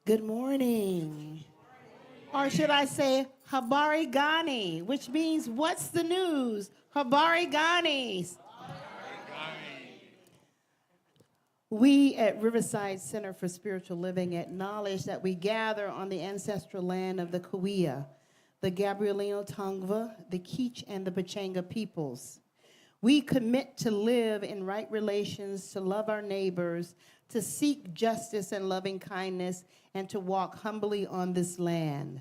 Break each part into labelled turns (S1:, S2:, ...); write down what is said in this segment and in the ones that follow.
S1: Good morning. Or should I say Habari Gani, which means what's the news? Habari Ganis. We at Riverside Center for Spiritual Living acknowledge that we gather on the ancestral land of the Kauai, the Gabrielino Tongva, the Keech, and the Pachanga peoples. We commit to live in right relations, to love our neighbors, to seek justice and loving kindness, and to walk humbly on this land.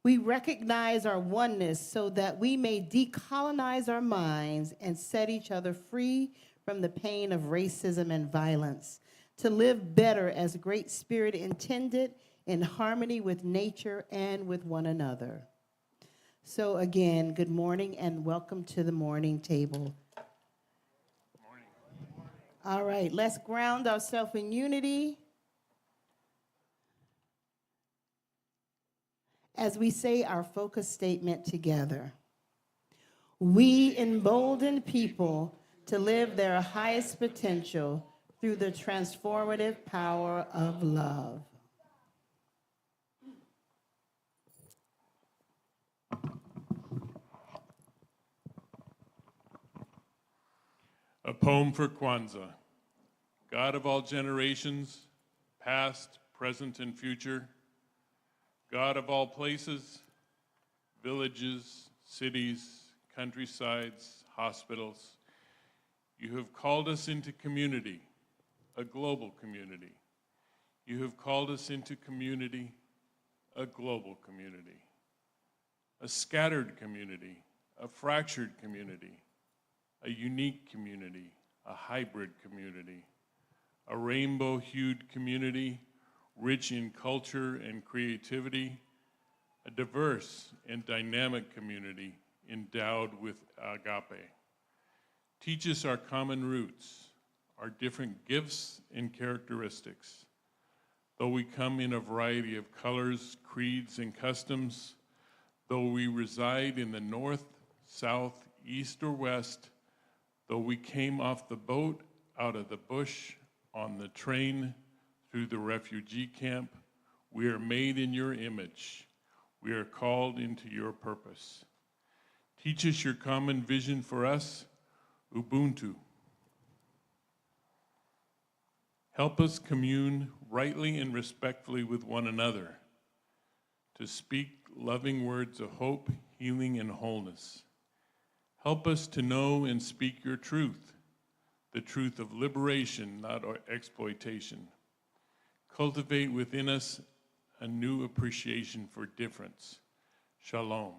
S1: We recognize our oneness so that we may decolonize our minds and set each other free from the pain of racism and violence, to live better as Great Spirit intended in harmony with nature and with one another. So again, good morning and welcome to the morning table.
S2: Good morning.
S1: All right, let's ground ourselves in unity as we say our focus statement together. We embolden people to live their highest potential through the transformative power of love.
S2: A poem for Kwanzaa. God of all generations, past, present, and future, God of all places, villages, cities, countrysides, hospitals, you have called us into community, a global community. You have called us into community, a global community, a scattered community, a fractured community, a unique community, a hybrid community, a rainbow-hued community, rich in culture and creativity, a diverse and dynamic community endowed with agape. Teach us our common roots, our different gifts and characteristics. Though we come in a variety of colors, creeds, and customs, though we reside in the north, south, east, or west, though we came off the boat, out of the bush, on the train, through the refugee camp, we are made in your image. We are called into your purpose. Teach us your common vision for us, Ubuntu. Help us commune rightly and respectfully with one another, to speak loving words of hope, healing, and wholeness. Help us to know and speak your truth, the truth of liberation, not exploitation. Cultivate within us a new appreciation for difference. Shalom.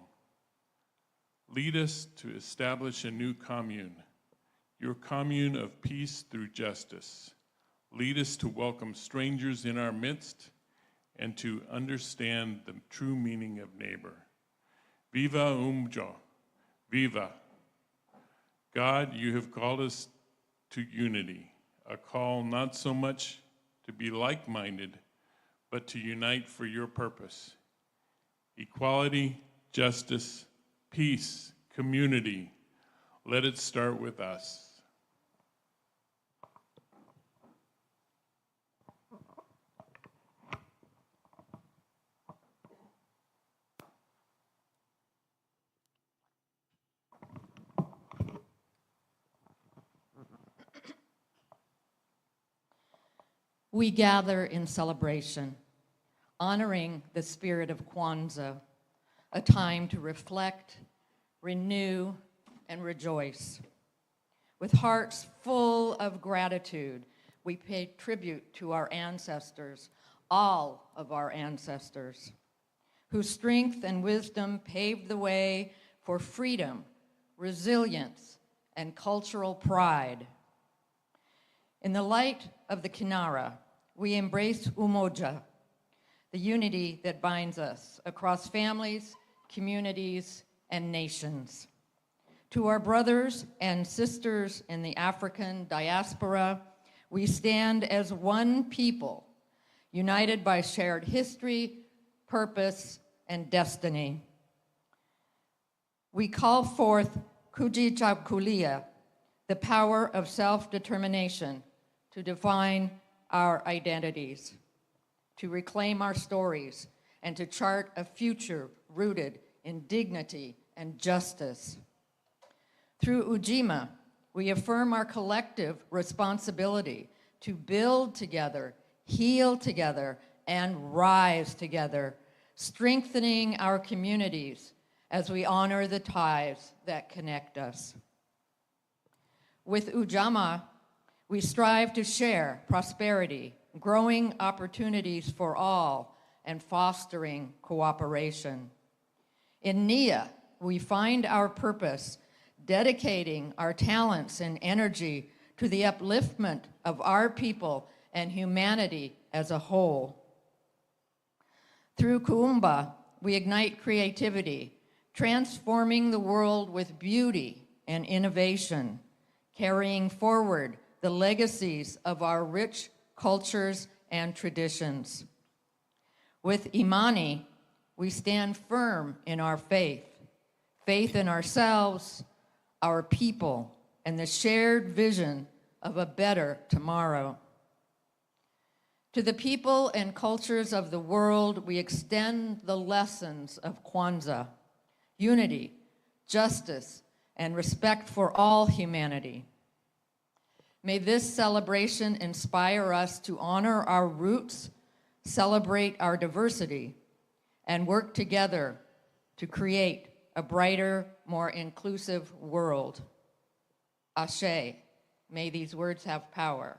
S2: Lead us to establish a new commune, your commune of peace through justice. Lead us to welcome strangers in our midst and to understand the true meaning of neighbor. Viva Umjo, viva. God, you have called us to unity, a call not so much to be like-minded, but to unite for your purpose. Equality, justice, peace, community. Let it start with us.
S3: We gather in celebration, honoring the spirit of Kwanzaa, a time to reflect, renew, and rejoice. With hearts full of gratitude, we pay tribute to our ancestors, all of our ancestors, whose strength and wisdom paved the way for freedom, resilience, and cultural pride. In the light of the Kinara, we embrace Umoja, the unity that binds us across families, communities, and nations. To our brothers and sisters in the African diaspora, we stand as one people, united by shared history, purpose, and destiny. We call forth Kujichakulia, the power of self-determination, to define our identities. to reclaim our stories, and to chart a future rooted in dignity and justice. Through Ujima, we affirm our collective responsibility to build together, heal together, and rise together, strengthening our communities as we honor the ties that connect us. With Ujama, we strive to share prosperity, growing opportunities for all, and fostering cooperation. In Nia, we find our purpose, dedicating our talents and energy to the upliftment of our people and humanity as a whole. Through Kuumba, we ignite creativity, transforming the world with beauty and innovation, carrying forward the legacies of our rich cultures and traditions. With Imani, we stand firm in our faith in ourselves, our people, and the shared vision of a better tomorrow. To the people and cultures of the world, we extend the lessons of Kwanzaa: unity, justice, and respect for all humanity. May this celebration inspire us to honor our roots, celebrate our diversity, and work together to create a brighter, more inclusive world. Ashe, may these words have power.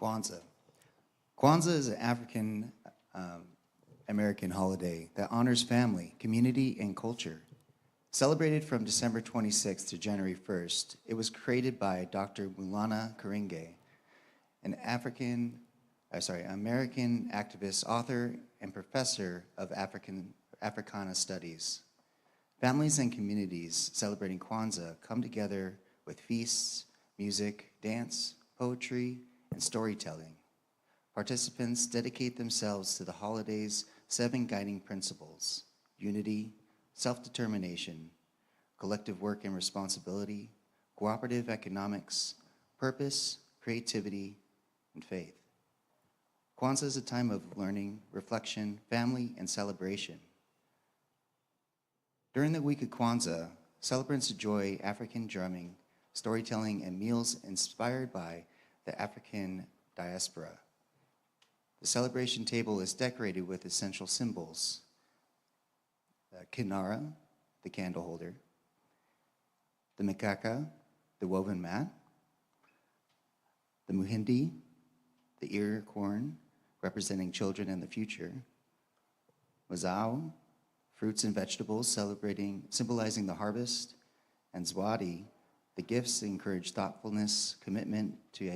S4: Kwanzaa. Kwanzaa is an African American holiday that honors family, community, and culture. Celebrated from December 26th to January 1st, it was created by Dr. Mulana Karinge, an American activist, author, and professor of Africana Studies. Families and communities celebrating Kwanzaa come together with feasts, music, dance, poetry, and storytelling. Participants dedicate themselves to the holiday's 7 guiding principles: unity, self-determination, collective work and responsibility, cooperative economics, purpose, creativity, and faith. Kwanzaa is a time of learning, reflection, family, and celebration. During the week of Kwanzaa, celebrants enjoy African drumming, storytelling, and meals inspired by the African diaspora. The celebration table is decorated with essential symbols: the kinara, the candle holder; the mikaka, the woven mat; the muhindi, the ear corn, representing children and the future; mazao, fruits and vegetables symbolizing the harvest; and zwadi, the gifts that encourage thoughtfulness, commitment to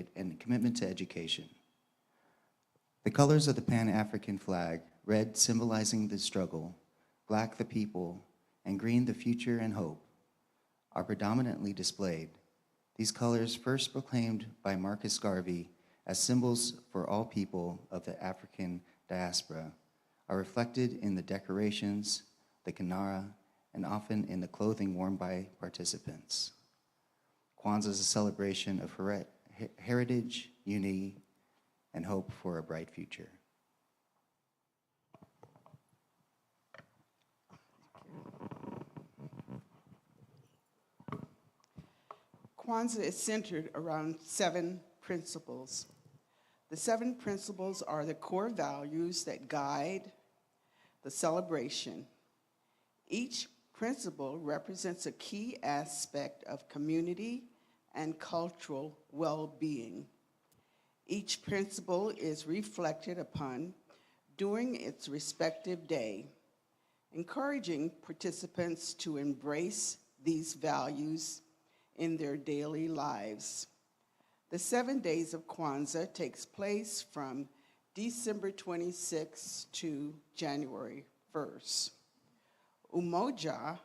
S4: education. The colors of the Pan-African flag, red symbolizing the struggle, black the people, and green the future and hope, are predominantly displayed. These colors, first proclaimed by Marcus Garvey as symbols for all people of the African diaspora, are reflected in the decorations, the kinara, and often in the clothing worn by participants. Kwanzaa is a celebration of heritage, unity, and hope for a bright future.
S5: Kwanzaa is centered around 7 principles. The 7 principles are the core values that guide the celebration. Each principle represents a key aspect of community and cultural well-being. Each principle is reflected upon during its respective day, encouraging participants to embrace these values in their daily lives. The 7 days of Kwanzaa takes place from December 26th to January 1st. Umoja,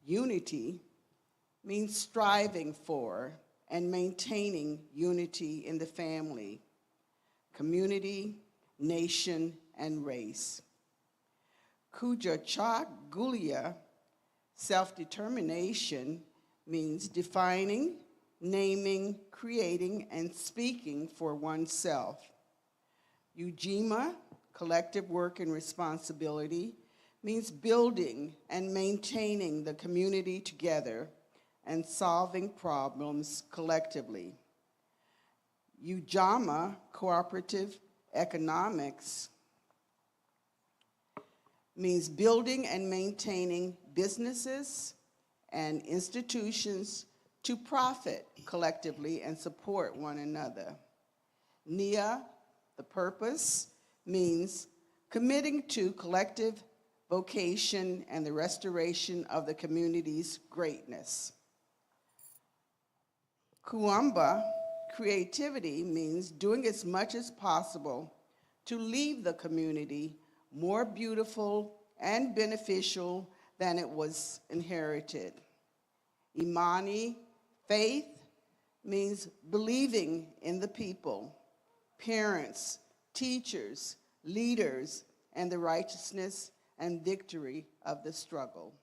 S5: unity, means striving for and maintaining unity in the family, community, nation, and race. Kujachagulia, self-determination, means defining, naming, creating, and speaking for oneself. Ujima, collective work and responsibility, means building and maintaining the community together and solving problems collectively. Ujama, cooperative economics, means building and maintaining businesses and institutions to profit collectively and support one another. Nia, the purpose, means committing to collective vocation and the restoration of the community's greatness. Kuamba, creativity, means doing as much as possible to leave the community more beautiful and beneficial than it was inherited. Imani, faith, means believing in the people, parents, teachers, leaders, and the righteousness and victory of the struggle.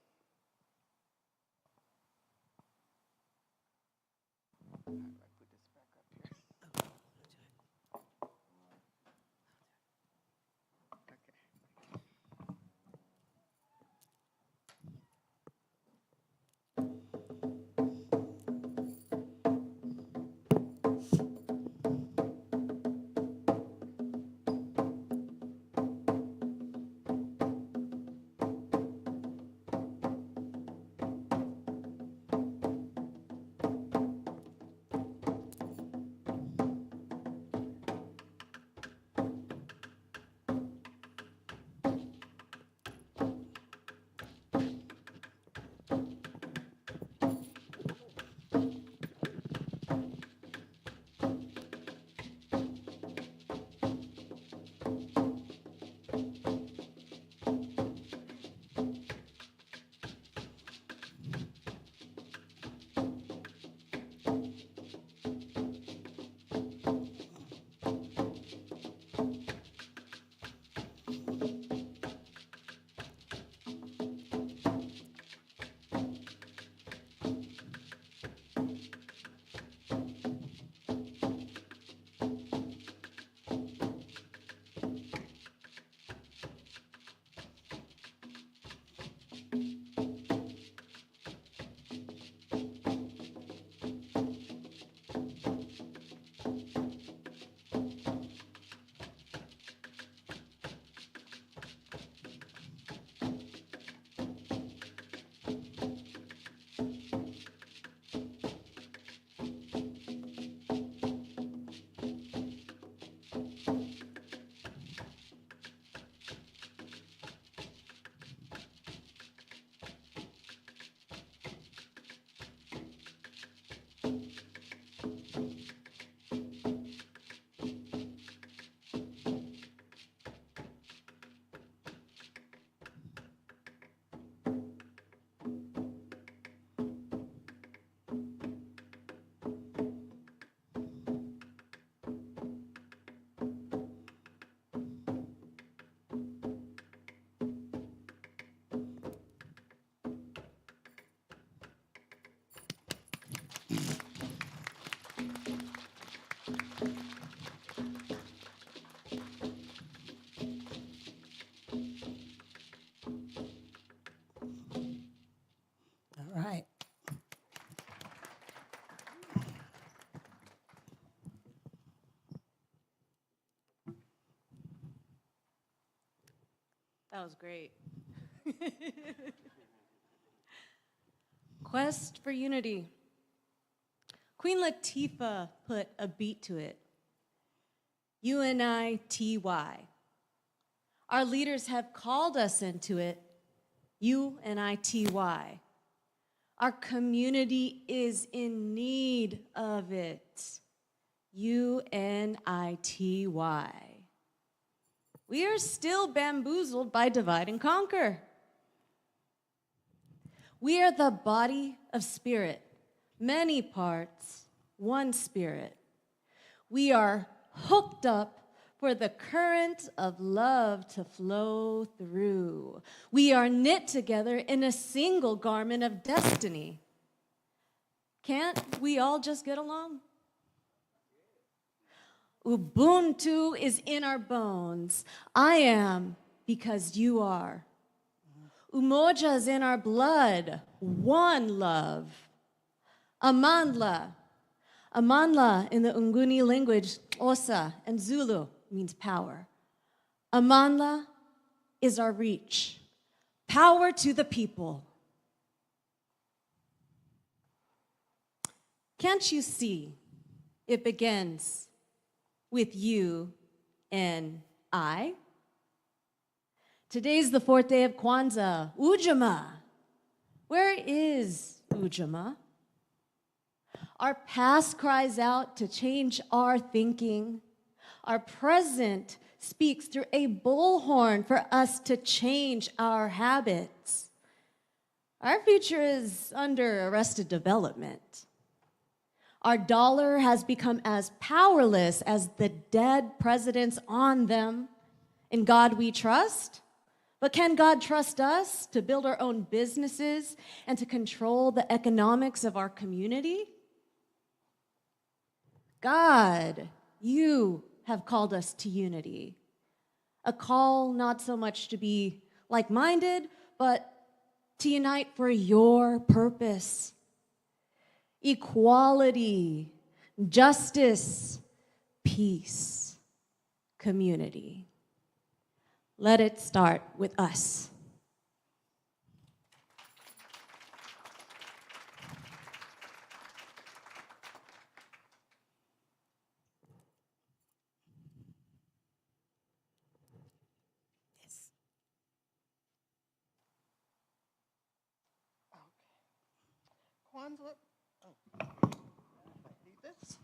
S6: That was great. Quest for Unity. Queen Latifah put a beat to it. UNITY. Our leaders have called us into it. UNITY. Our community is in need of it. UNITY. We are still bamboozled by divide and conquer. We are the body of spirit, many parts, one spirit. We are hooked up for the current of love to flow through. We are knit together in a single garment of destiny. Can't we all just get along? Ubuntu is in our bones. I am because you are. Umoja is in our blood. One love. Amandla. Amandla in the Unguni language, Osa and Zulu means power. Amandla is our reach. Power to the people. Can't you see? It begins with you and I. Today's the 4th day of Kwanzaa. Ujamaa. Where is Ujamaa? Our past cries out to change our thinking. Our present speaks through a bullhorn for us to change our habits. Our future is under arrested development. Our dollar has become as powerless as the dead presidents on them. In God we trust. But can God trust us to build our own businesses and to control the economics of our community? God, you have called us to unity. A call not so much to be like-minded, but to unite for your purpose. Equality, justice, peace, community. Let it start with us.
S7: Kwanzaa, need this.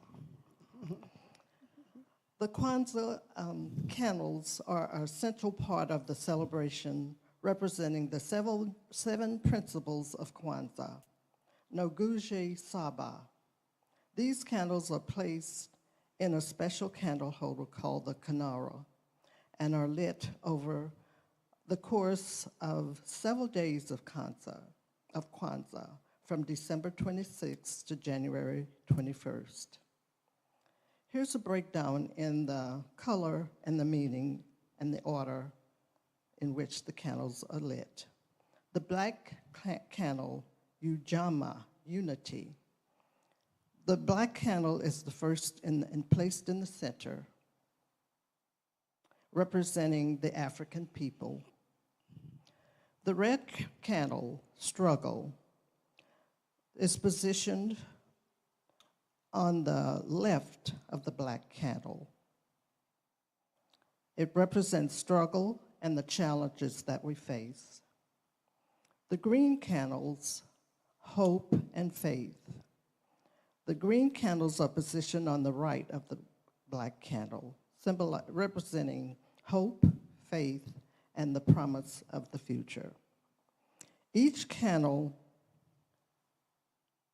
S7: The Kwanzaa candles are a central part of the celebration, representing the seven principles of Kwanzaa. Noguchi Saba. These candles are placed in a special candle holder called the Kanara and are lit over the course of several days of Kwanzaa, from December 26th to January 21st. Here's a breakdown in the color and the meaning and the order in which the candles are lit. The black candle, Ujamaa, unity. The black candle is the first and placed in the center, representing the African people. The red candle, struggle, is positioned on the left of the black candle. It represents struggle and the challenges that we face. The green candles, hope and faith. The green candles are positioned on the right of the black candle, representing hope, faith, and the promise of the future.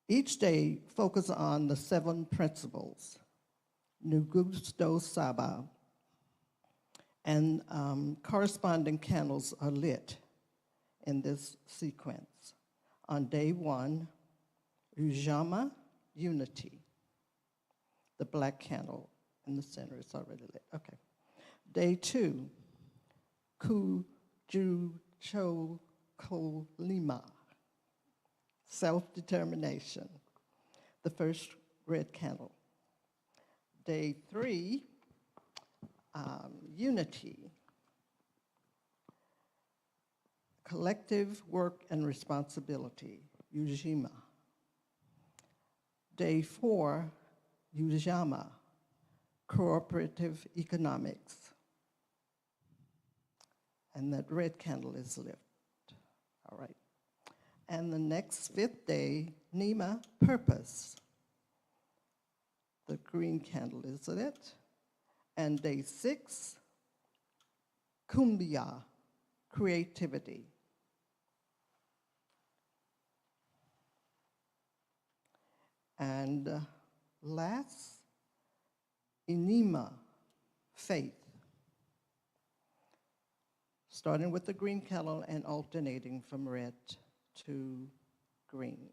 S7: Each day focus on the seven principles, Nugusto Saba, and corresponding candles are lit in this sequence. On day 1, Ujamaa, unity. The black candle in the center is already lit. Okay. Day 2, Kujuchokolima, self-determination. The first red candle. Day 3, unity. collective work and responsibility, Ujima. Day 4, Ujama, cooperative economics. And that red candle is lit. All right. And the next 5th day, Nima, purpose. The green candle is lit. And day 6, Kumbaya, creativity. And last, Inima, faith. Starting with the green candle and alternating from red to green.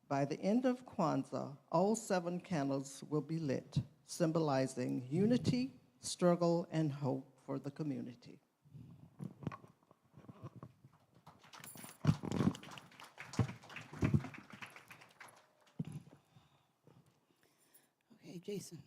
S7: By the end of Kwanzaa, all 7 candles will be lit, symbolizing unity, struggle, and hope for the community.
S1: Okay, Jason.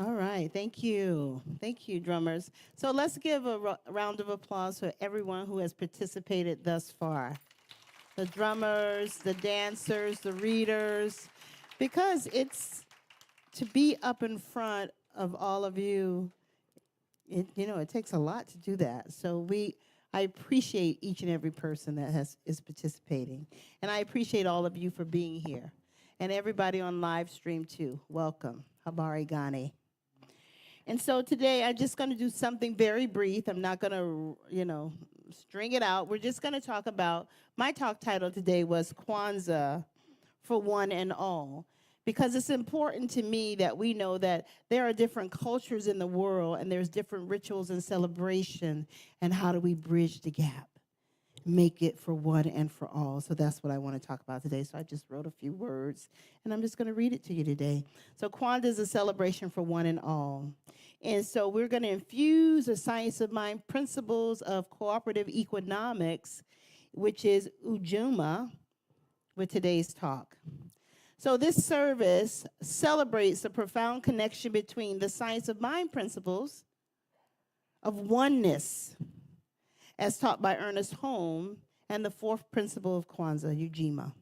S1: All right, thank you. Thank you, drummers. So let's give a round of applause for everyone who has participated thus far. The drummers, the dancers, the readers, because it's to be up in front of all of you, it takes a lot to do that. So I appreciate each and every person that is participating. And I appreciate all of you for being here. And everybody on live stream too. Welcome. Habari Gani. And so today I'm just going to do something very brief. I'm not going to, string it out. We're just going to talk about, my talk title today was Kwanzaa for One and All. Because it's important to me that we know that there are different cultures in the world and there's different rituals and celebration. And how do we bridge the gap? Make it for one and for all. So that's what I want to talk about today. So I just wrote a few words, and I'm just going to read it to you today. So Kwanzaa is a celebration for one and all. And so we're going to infuse the science of mind principles of cooperative economics, which is Ujuma, with today's talk. So this service celebrates the profound connection between the science of mind principles of oneness, as taught by Ernest Holmes, and the fourth principle of Kwanzaa, Ujima.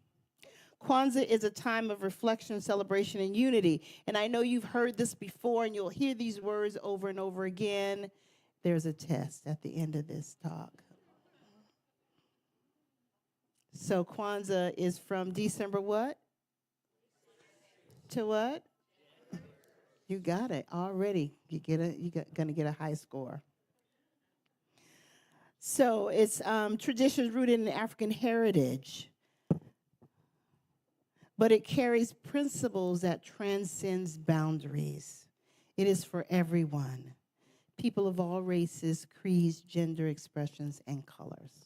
S1: Kwanzaa is a time of reflection, celebration, and unity. And I know you've heard this before, and you'll hear these words over and over again. There's a test at the end of this talk. So Kwanzaa is from December what? To what? You got it already. You're gonna get a high score. So it's traditions rooted in African heritage, but it carries principles that transcends boundaries. It is for everyone, people of all races, creeds, gender expressions, and colors.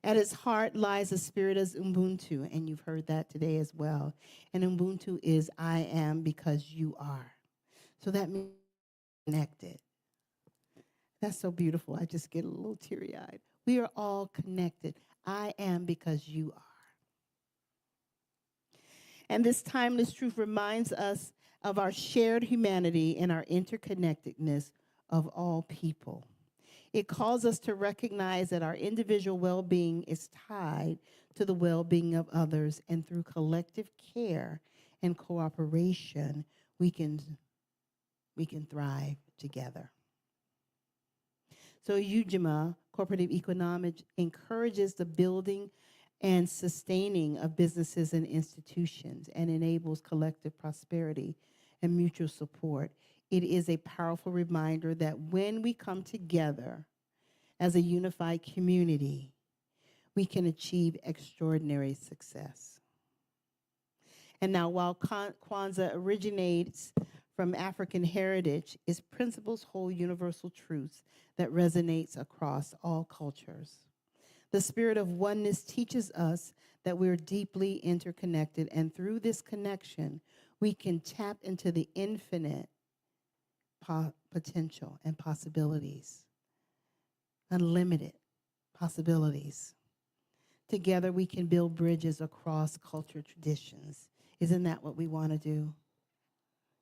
S1: At its heart lies the spirit of Ubuntu, and you've heard that today as well. And Ubuntu is I am because you are. So that means connected. That's so beautiful. I just get a little teary-eyed. We are all connected. I am because you are. And this timeless truth reminds us of our shared humanity and our interconnectedness of all people. It calls us to recognize that our individual well-being is tied to the well-being of others, and through collective care and cooperation, we can thrive together. So Ujima, cooperative economics, encourages the building and sustaining of businesses and institutions and enables collective prosperity and mutual support. It is a powerful reminder that when we come together as a unified community, we can achieve extraordinary success. And now, while Kwanzaa originates from African heritage, its principles hold universal truths that resonates across all cultures. The spirit of oneness teaches us that we're deeply interconnected, and through this connection, we can tap into the infinite potential and possibilities, unlimited possibilities. Together, we can build bridges across culture traditions. Isn't that what we want to do?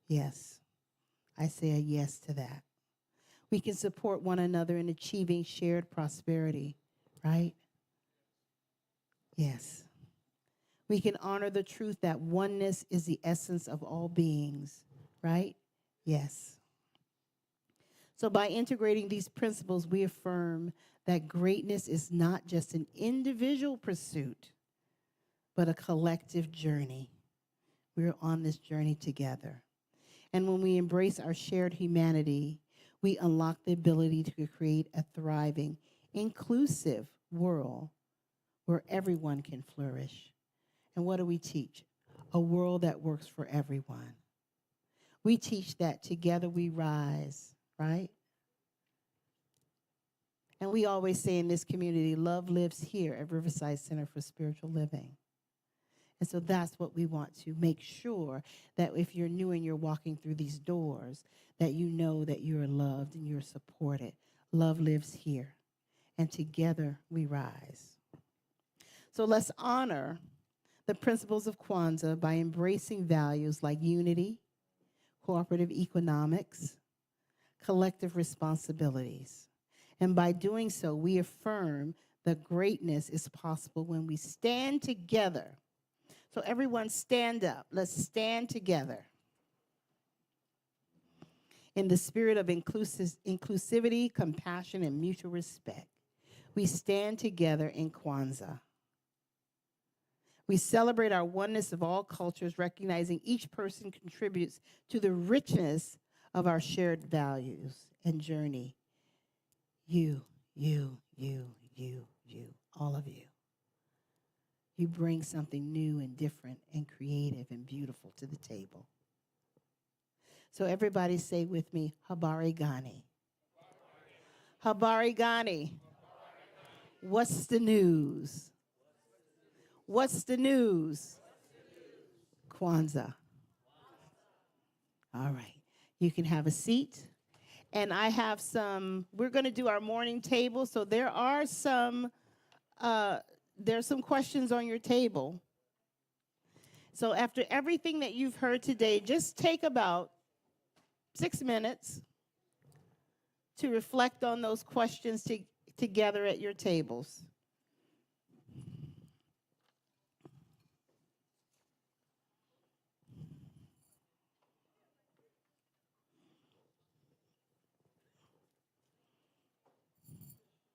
S1: Yes. I say a yes to that. We can support one another in achieving shared prosperity, right? Yes. We can honor the truth that oneness is the essence of all beings, right? Yes. So by integrating these principles, we affirm that greatness is not just an individual pursuit, but a collective journey. We're on this journey together. And when we embrace our shared humanity, we unlock the ability to create a thriving, inclusive world where everyone can flourish. And what do we teach? A world that works for everyone. We teach that together we rise, right? And we always say in this community, love lives here at Riverside Center for Spiritual Living. And so that's what we want to make sure, that if you're new and you're walking through these doors, that you know that you're loved and you're supported. Love lives here. And together we rise. So let's honor the principles of Kwanzaa by embracing values like unity, cooperative economics, collective responsibilities. And by doing so, we affirm that greatness is possible when we stand together. So everyone stand up. Let's stand together in the spirit of inclusivity, compassion, and mutual respect. We stand together in Kwanzaa. We celebrate our oneness of all cultures, recognizing each person contributes to the richness of our shared values and journey. You, all of you. You bring something new and different and creative and beautiful to the table. So everybody say with me, Habari Gani. Habari Gani. What's the news? What's the news? Kwanzaa. All right. You can have a seat. And I have we're going to do our morning table. So there's some questions on your table. So after everything that you've heard today, just take about 6 minutes to reflect on those questions together at your tables.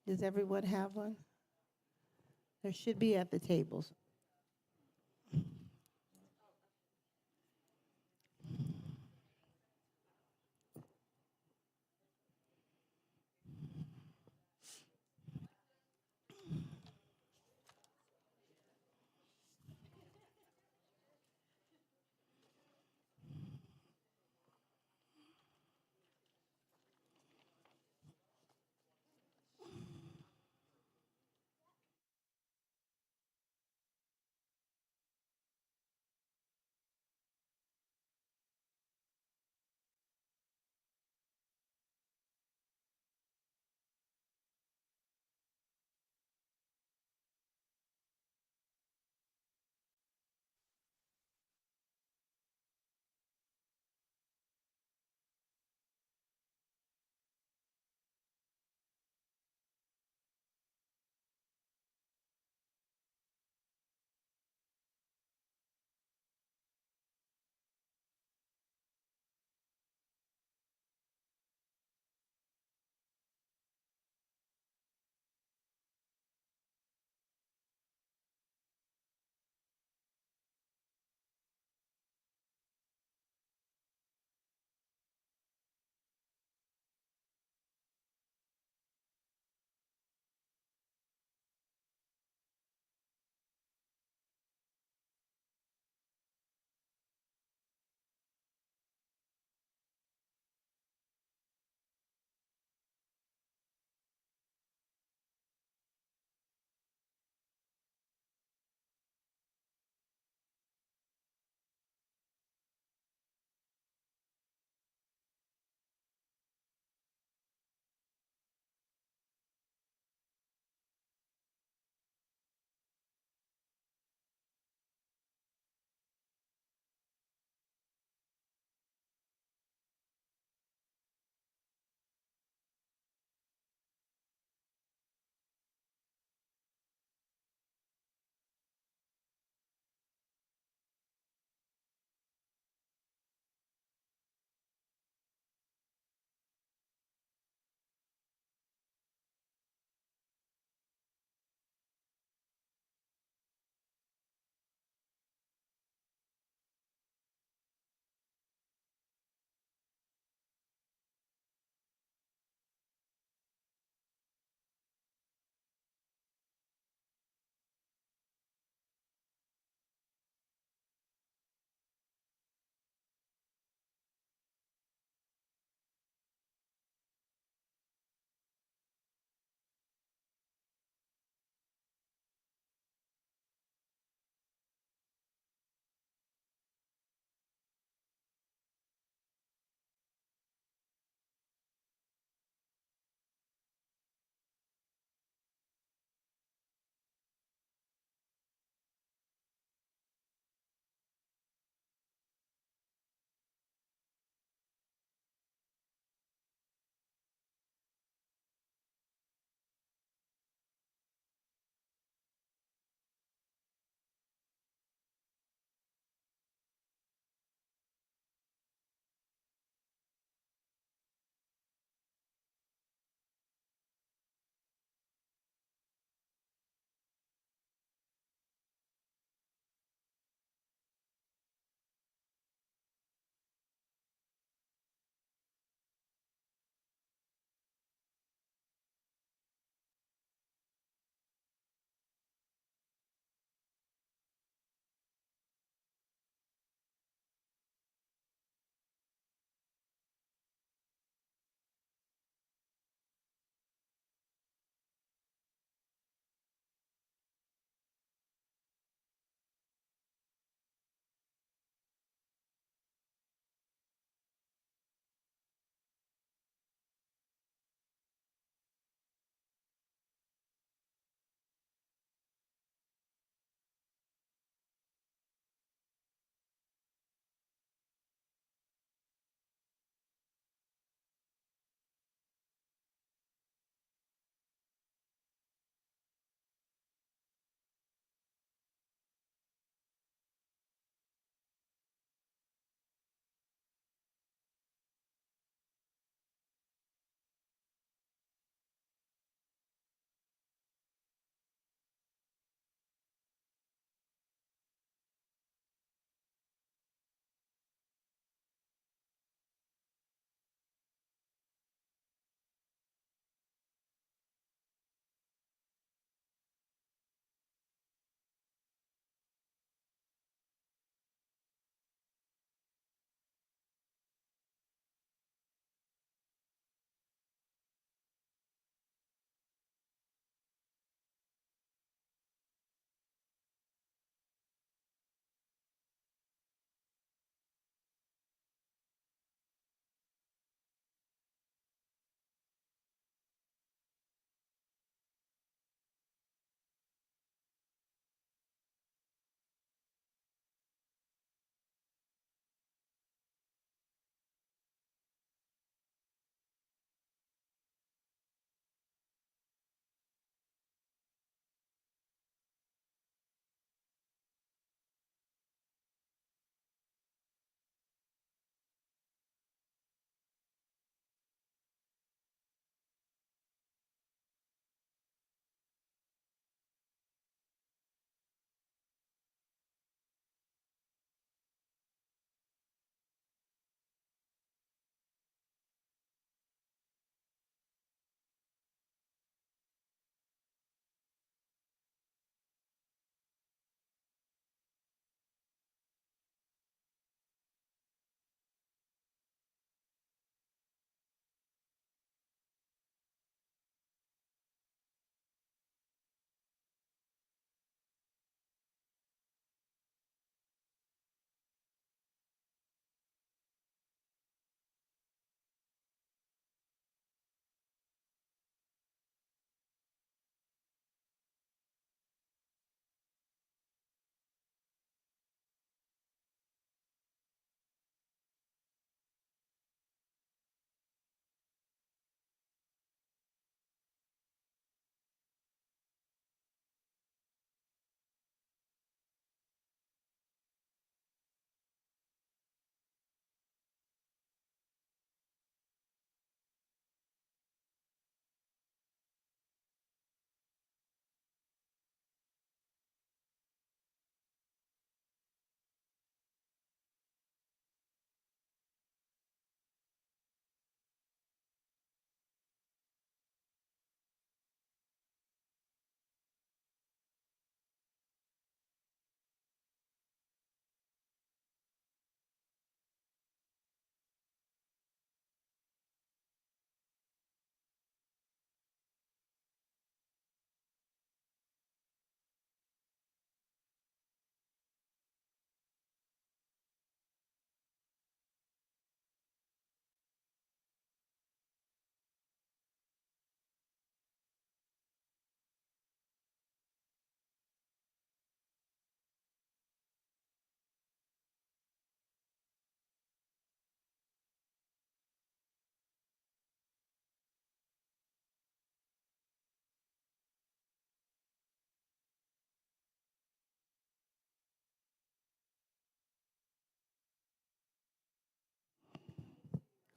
S1: Does everyone have one? There should be at the tables.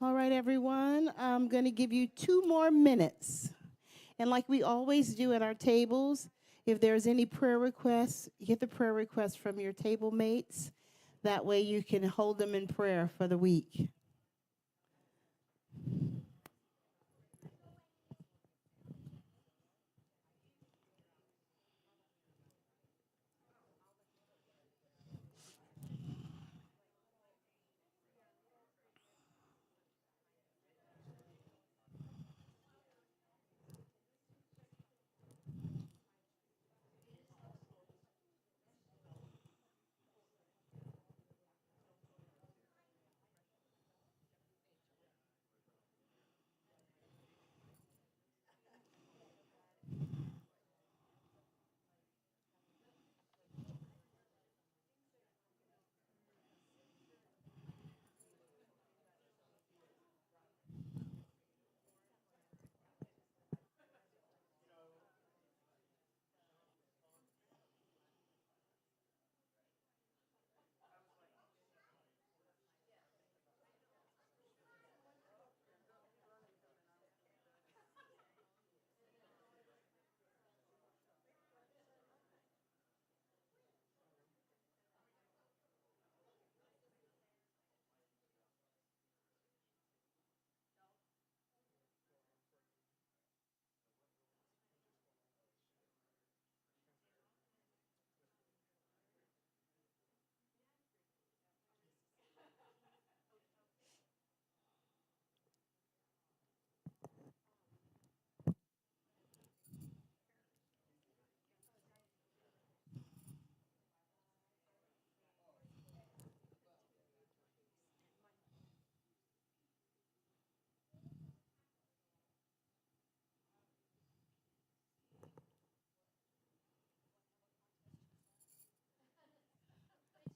S1: All right, everyone, I'm going to give you 2 more minutes. And like we always do at our tables, if there's any prayer requests, get the prayer requests from your table mates. That way you can hold them in prayer for the week.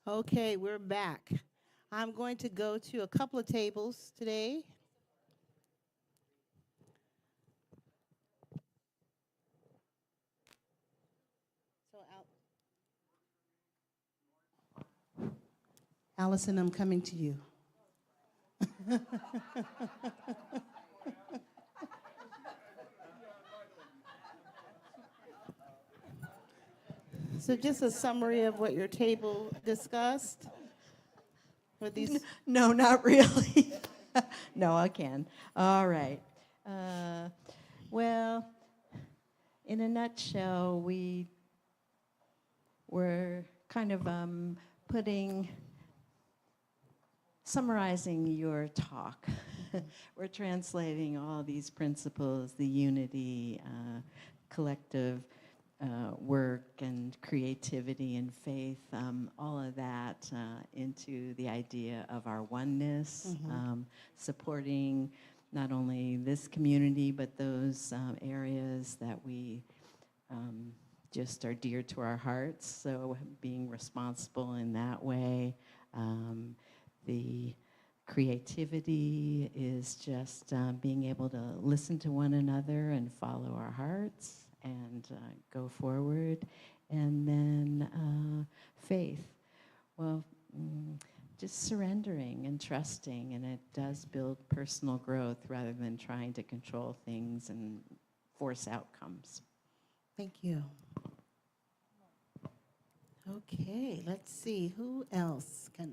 S1: Okay, we're back. I'm going to go to a couple of tables today. So, Allison, I'm coming to you. So just a summary of what your table discussed with these.
S8: No, not really. No, I can. All right. Well, in a nutshell, we were kind of summarizing your talk. We're translating all these principles, the unity, collective work and creativity and faith, all of that into the idea of our oneness, supporting not only this community, but those areas that we just are dear to our hearts. So being responsible in that way. The creativity is just being able to listen to one another and follow our hearts and go forward. And then faith. Well, just surrendering and trusting, and it does build personal growth rather than trying to control things and force outcomes.
S1: Thank you. Okay, let's see. Who else can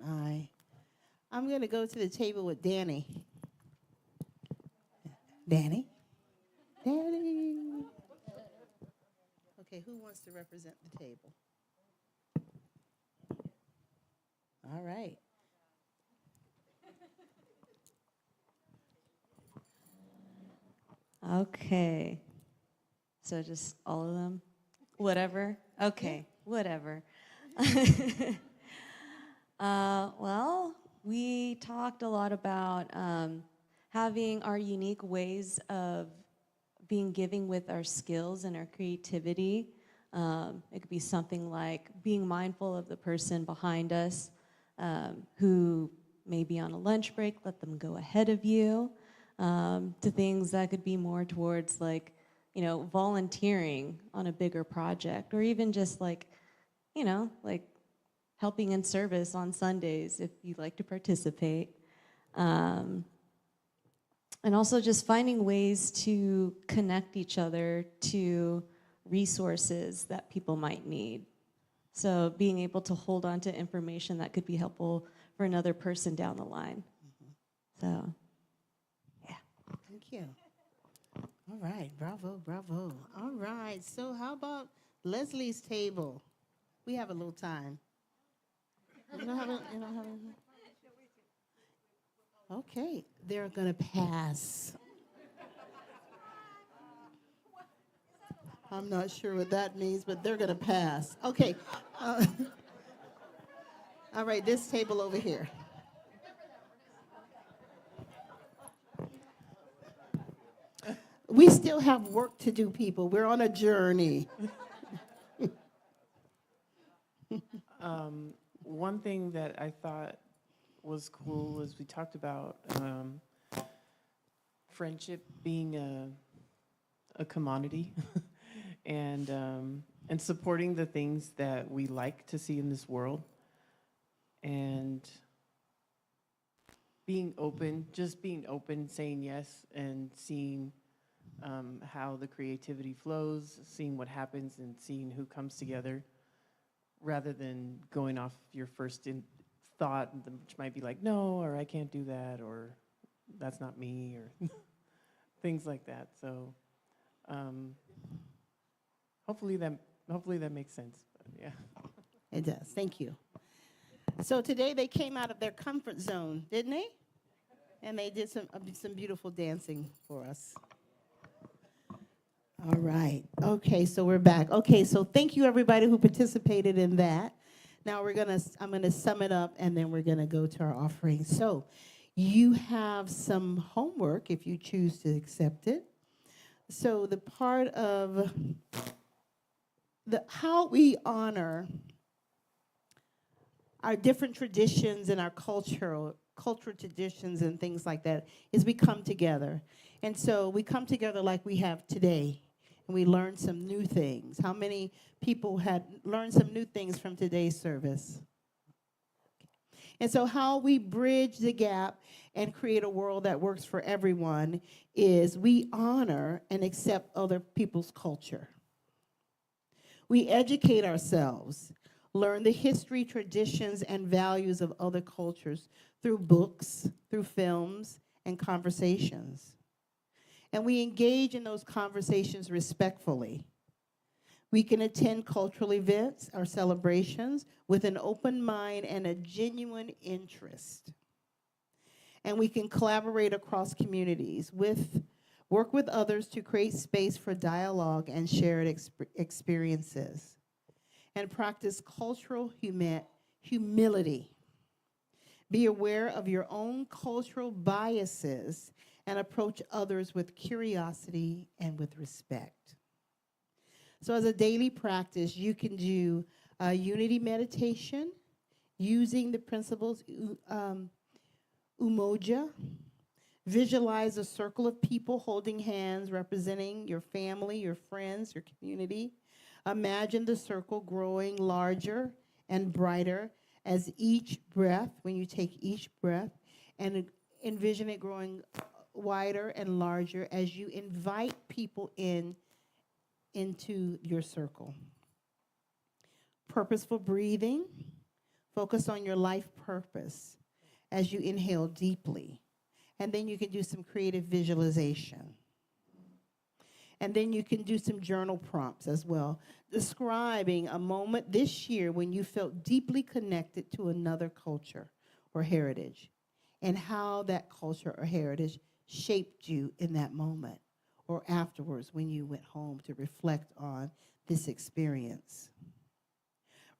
S1: I'm going to go to the table with Danny. Danny? Danny. Okay, who wants to represent the table? All right.
S6: Okay. So just all of them? Whatever? Okay, whatever. Well, we talked a lot about having our unique ways of being giving with our skills and our creativity. It could be something like being mindful of the person behind us who may be on a lunch break, let them go ahead of you, to things that could be more towards like, you know, volunteering on a bigger project, or even just like, you know, like helping in service on Sundays if you'd like to participate. And also just finding ways to connect each other to resources that people might need. So being able to hold on to information that could be helpful for another person down the line. So, yeah.
S1: Thank you. All right, bravo, bravo. All right, so how about Leslie's table? We have a little time. You don't have a, you don't have a, okay, they're gonna pass. I'm not sure what that means, but they're gonna pass. Okay. uh, all right, this table over here. We still have work to do, people. We're on a journey.
S9: One thing that I thought was cool was we talked about friendship being a commodity and supporting the things that we like to see in this world and being open, just being open, saying yes and seeing how the creativity flows, seeing what happens and seeing who comes together, rather than going off your first thought, which might be like, no, or I can't do that, or that's not me, or things like that. So hopefully that makes sense. But yeah.
S1: It does. Thank you. So today they came out of their comfort zone, didn't they? And they did some beautiful dancing for us. All right. Okay, so we're back. Okay, so thank you everybody who participated in that. Now I'm gonna sum it up and then we're gonna go to our offering. So you have some homework if you choose to accept it. So the part of how we honor our different traditions and our cultural traditions and things like that is we come together. And so we come together like we have today. And we learned some new things. How many people had learned some new things from today's service? And so how we bridge the gap and create a world that works for everyone is we honor and accept other people's culture. We educate ourselves, learn the history, traditions, and values of other cultures through books, through films, and conversations. And we engage in those conversations respectfully. We can attend cultural events or celebrations with an open mind and a genuine interest. And we can collaborate across communities, work with others to create space for dialogue and shared experiences. And practice cultural humility. Be aware of your own cultural biases and approach others with curiosity and with respect. So as a daily practice, you can do unity meditation using the principles Umoja. Visualize a circle of people holding hands representing your family, your friends, your community. Imagine the circle growing larger and brighter as each breath, when you take each breath, and envision it growing wider and larger as you invite people into your circle. Purposeful breathing. Focus on your life purpose as you inhale deeply. And then you can do some creative visualization. And then you can do some journal prompts as well, describing a moment this year when you felt deeply connected to another culture or heritage, and how that culture or heritage shaped you in that moment or afterwards when you went home to reflect on this experience.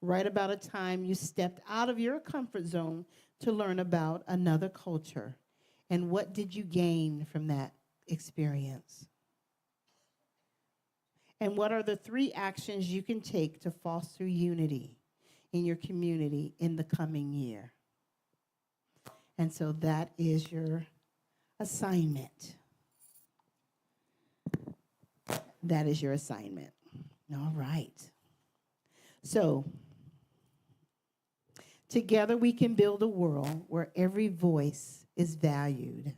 S1: Write about a time you stepped out of your comfort zone to learn about another culture, and what did you gain from that experience? And what are the 3 actions you can take to foster unity in your community in the coming year? And so that is your assignment. That is your assignment. All right. So, together we can build a world where every voice is valued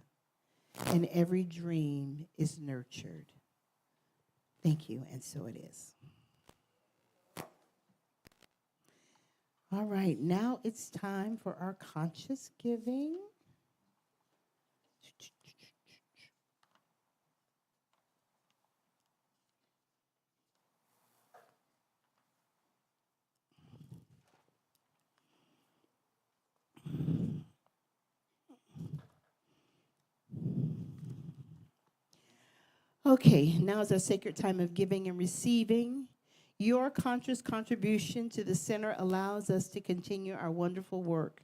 S1: and every dream is nurtured. Thank you, and so it is. All right, now it's time for our conscious giving. Okay, now is our sacred time of giving and receiving. Your conscious contribution to the center allows us to continue our wonderful work.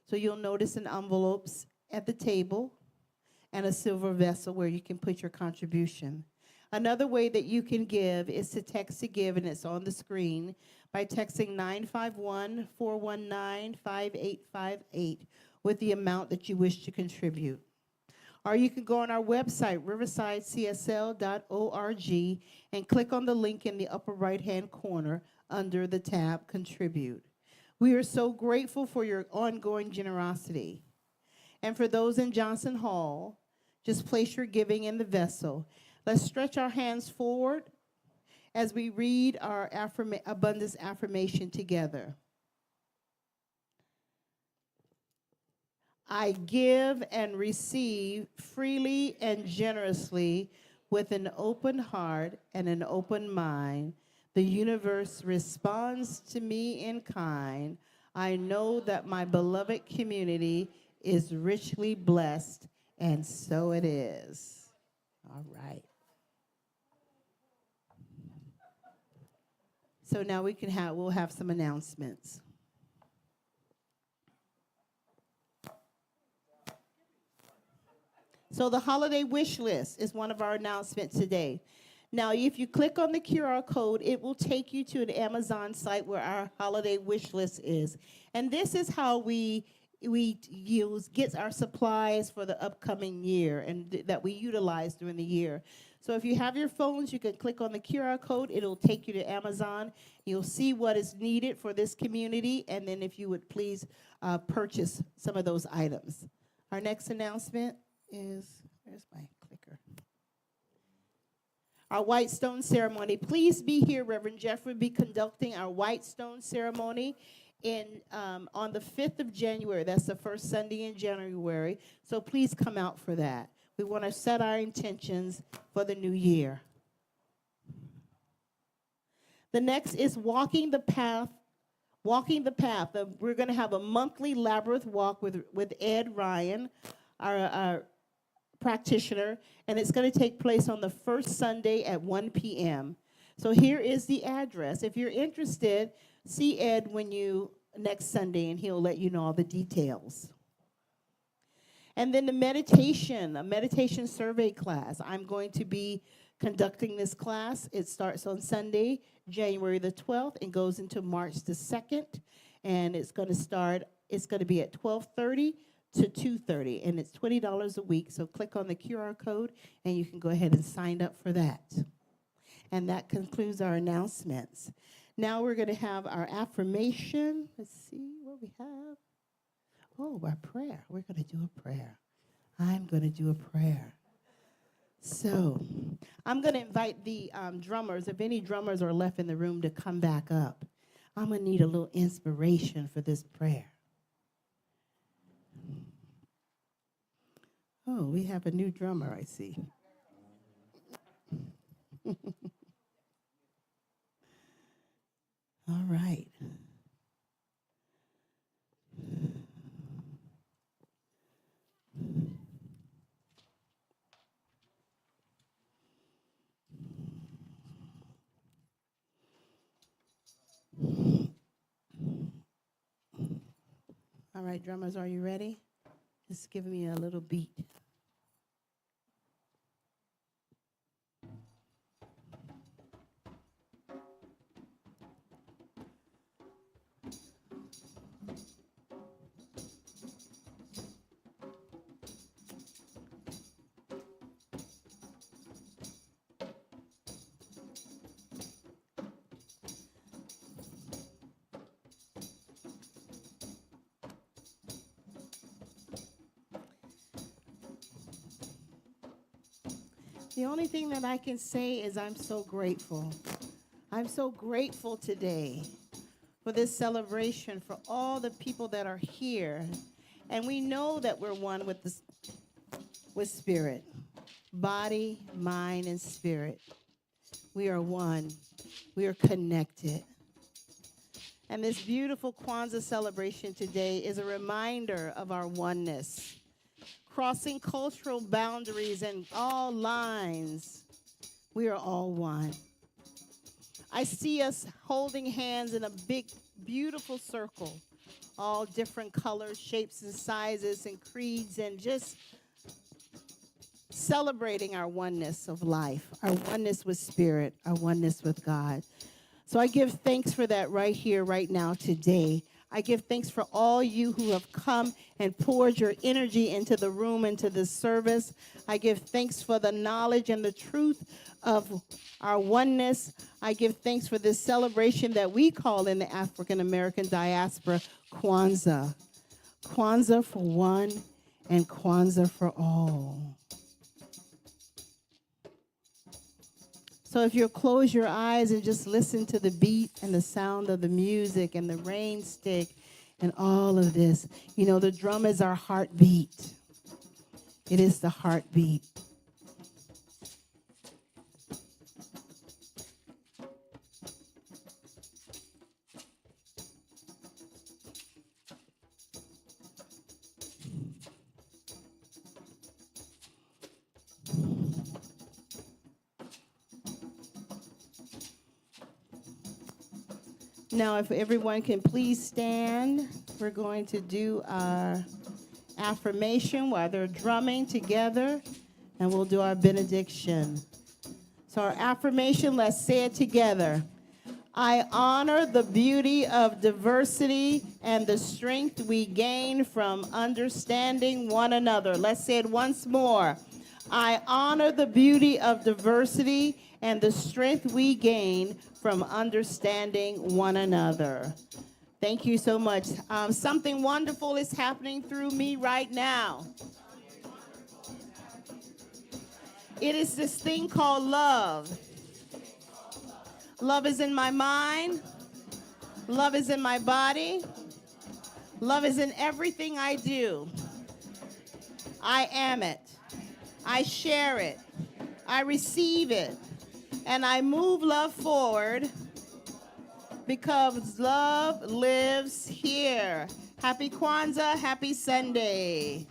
S1: So you'll notice in envelopes at the table and a silver vessel where you can put your contribution. Another way that you can give is to text to give, and it's on the screen, by texting 951-419-5858 with the amount that you wish to contribute. Or you can go on our website, riversidecsl.org, and click on the link in the upper right-hand corner under the tab Contribute. We are so grateful for your ongoing generosity. And for those in Johnson Hall, just place your giving in the vessel. Let's stretch our hands forward as we read our abundance affirmation together. I give and receive freely and generously with an open heart and an open mind. The universe responds to me in kind. I know that my beloved community is richly blessed, and so it is. All right. So now we'll have some announcements. So the holiday wish list is one of our announcements today. Now, if you click on the QR code, it will take you to an Amazon site where our holiday wish list is. And this is how we get our supplies for the upcoming year and that we utilize during the year. So if you have your phones, you can click on the QR code. It'll take you to Amazon. You'll see what is needed for this community, and then if you would please purchase some of those items. Our next announcement is, where's my clicker? Our White Stone ceremony. Please be here. Reverend Jeff will be conducting our White Stone ceremony on the 5th of January. That's the first Sunday in January. So please come out for that. We want to set our intentions for the new year. The next is walking the path. Walking the path. We're going to have a monthly labyrinth walk with Ed Ryan, our practitioner, and it's going to take place on the first Sunday at 1 p.m. So here is the address. If you're interested, see Ed next Sunday, and he'll let you know all the details. And then a meditation survey class. I'm going to be conducting this class. It starts on Sunday, January the 12th, and goes into March the 2nd. And it's going to be at 12:30 to 2:30, and it's $20 a week. So click on the QR code, and you can go ahead and sign up for that. And that concludes our announcements. Now we're going to have our affirmation. Let's see what we have. Oh, our prayer. We're going to do a prayer. I'm going to do a prayer. So I'm going to invite the drummers, if any drummers are left in the room, to come back up. I'm going to need a little inspiration for this prayer. Oh, we have a new drummer, I see. All right. All right, drummers, are you ready? Just give me a little beat. The only thing that I can say is I'm so grateful. I'm so grateful today for this celebration, for all the people that are here. And we know that we're one with spirit, body, mind, and spirit. We are one. We are connected. And this beautiful Kwanzaa celebration today is a reminder of our oneness, crossing cultural boundaries and all lines. We are all one. I see us holding hands in a big, beautiful circle, all different colors, shapes, and sizes, and creeds, and just celebrating our oneness of life, our oneness with spirit, our oneness with God. So I give thanks for that right here, right now, today. I give thanks for all you who have come and poured your energy into the room, into this service. I give thanks for the knowledge and the truth of our oneness. I give thanks for this celebration that we call in the African American diaspora Kwanzaa. Kwanzaa for one and Kwanzaa for all. So if you'll close your eyes and just listen to the beat and the sound of the music and the rain stick and all of this, you know, the drum is our heartbeat. It is the heartbeat. Now, if everyone can please stand, we're going to do our affirmation while they're drumming together, and we'll do our benediction. So our affirmation, let's say it together. I honor the beauty of diversity and the strength we gain from understanding one another. Let's say it once more. I honor the beauty of diversity and the strength we gain from understanding one another. Thank you so much. Something wonderful is happening through me right now. It is this thing called love. Love is in my mind. Love is in my body. Love is in everything I do. I am it. I share it. I receive it. And I move love forward because love lives here. Happy Kwanzaa, happy Sunday.